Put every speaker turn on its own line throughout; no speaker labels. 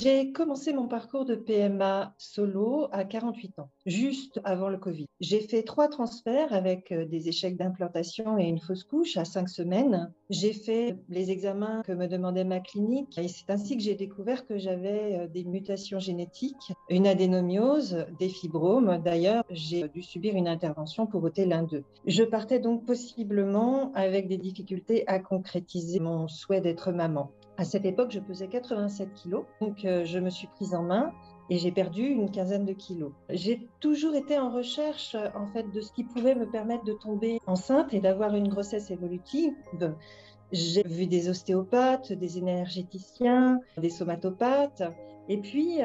J'ai commencé mon parcours de PMA solo à 48 ans, juste avant le Covid. J'ai fait 3 transferts avec des échecs d'implantation et une fausse couche à 5 semaines. J'ai fait les examens que me demandait ma clinique et c'est ainsi que j'ai découvert que j'avais des mutations génétiques, une adénomiose, des fibromes. D'ailleurs, j'ai dû subir une intervention pour ôter l'un d'eux. Je partais donc possiblement avec des difficultés à concrétiser mon souhait d'être maman. À cette époque, je pesais 87 kilos, donc je me suis prise en main et j'ai perdu une quinzaine de kilos. J'ai toujours été en recherche en fait de ce qui pouvait me permettre de tomber enceinte et d'avoir une grossesse évolutive. J'ai vu des ostéopathes, des énergéticiens, des somatopathes. Et puis,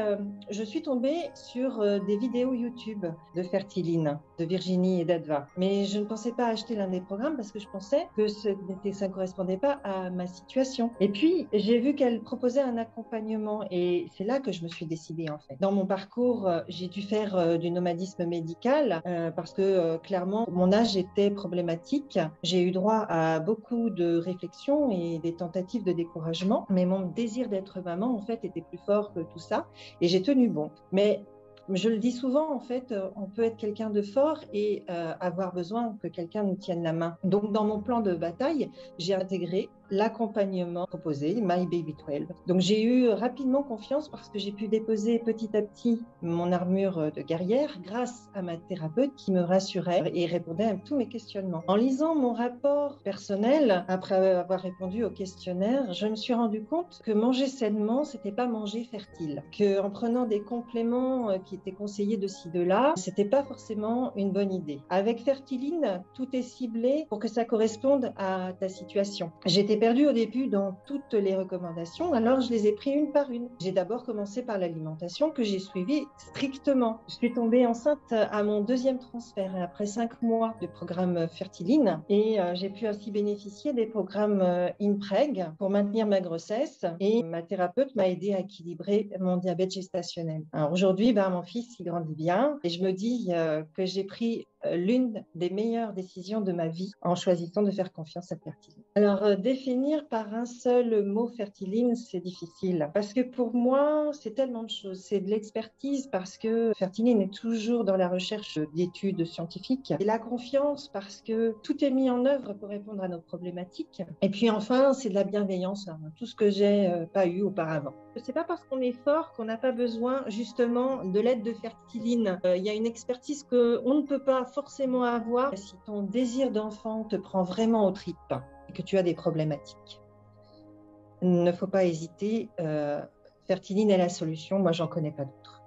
je suis tombée sur des vidéos YouTube de Fertiline, de Virginie et d'Adva. Mais je ne pensais pas acheter l'un des programmes parce que je pensais que ça ne correspondait pas à ma situation. Et puis, j'ai vu qu'elle proposait un accompagnement et c'est là que je me suis décidée en fait. Dans mon parcours, j'ai dû faire du nomadisme médical parce que clairement, mon âge était problématique. J'ai eu droit à beaucoup de réflexions et des tentatives de découragement, mais mon désir d'être maman en fait était plus fort que tout ça et j'ai tenu bon. Mais je le dis souvent, en fait, on peut être quelqu'un de fort et avoir besoin que quelqu'un nous tienne la main. Donc, dans mon plan de bataille, j'ai intégré l'accompagnement proposé, My Baby 12. Donc, j'ai eu rapidement confiance parce que j'ai pu déposer petit à petit mon armure de guerrière grâce à ma thérapeute qui me rassurait et répondait à tous mes questionnements. En lisant mon rapport personnel, après avoir répondu au questionnaire, je me suis rendu compte que manger sainement, c'était pas manger fertile. Que en prenant des compléments qui étaient conseillés de ci, de là, c'était pas forcément une bonne idée. Avec Fertiline, tout est ciblé pour que ça corresponde à ta situation. J'étais perdue au début dans toutes les recommandations, alors je les ai pris une par une. J'ai d'abord commencé par l'alimentation que j'ai suivie strictement. Je suis tombée enceinte à mon 2e transfert après 5 mois de programme Fertiline et j'ai pu ainsi bénéficier des programmes InPreg pour maintenir ma grossesse et ma thérapeute m'a aidée à équilibrer mon diabète gestationnel. Alors aujourd'hui, mon fils il grandit bien et je me dis que j'ai pris l'une des meilleures décisions de ma vie en choisissant de faire confiance à Fertiline. Alors, définir par un seul mot Fertiline, c'est difficile parce que pour moi, c'est tellement de choses. C'est de l'expertise parce que Fertiline est toujours dans la recherche d'études scientifiques et la confiance parce que tout est mis en œuvre pour répondre à nos problématiques. Et puis enfin, c'est de la bienveillance, tout ce que j'ai pas eu auparavant. C'est pas parce qu'on est fort qu'on n'a pas besoin justement de l'aide de Fertiline. Il y a une expertise qu'on ne peut pas forcément avoir si ton désir d'enfant te prend vraiment aux tripes et que tu as des problématiques. Il ne faut pas hésiter. Fertiline est la solution. Moi, j'en connais pas d'autre.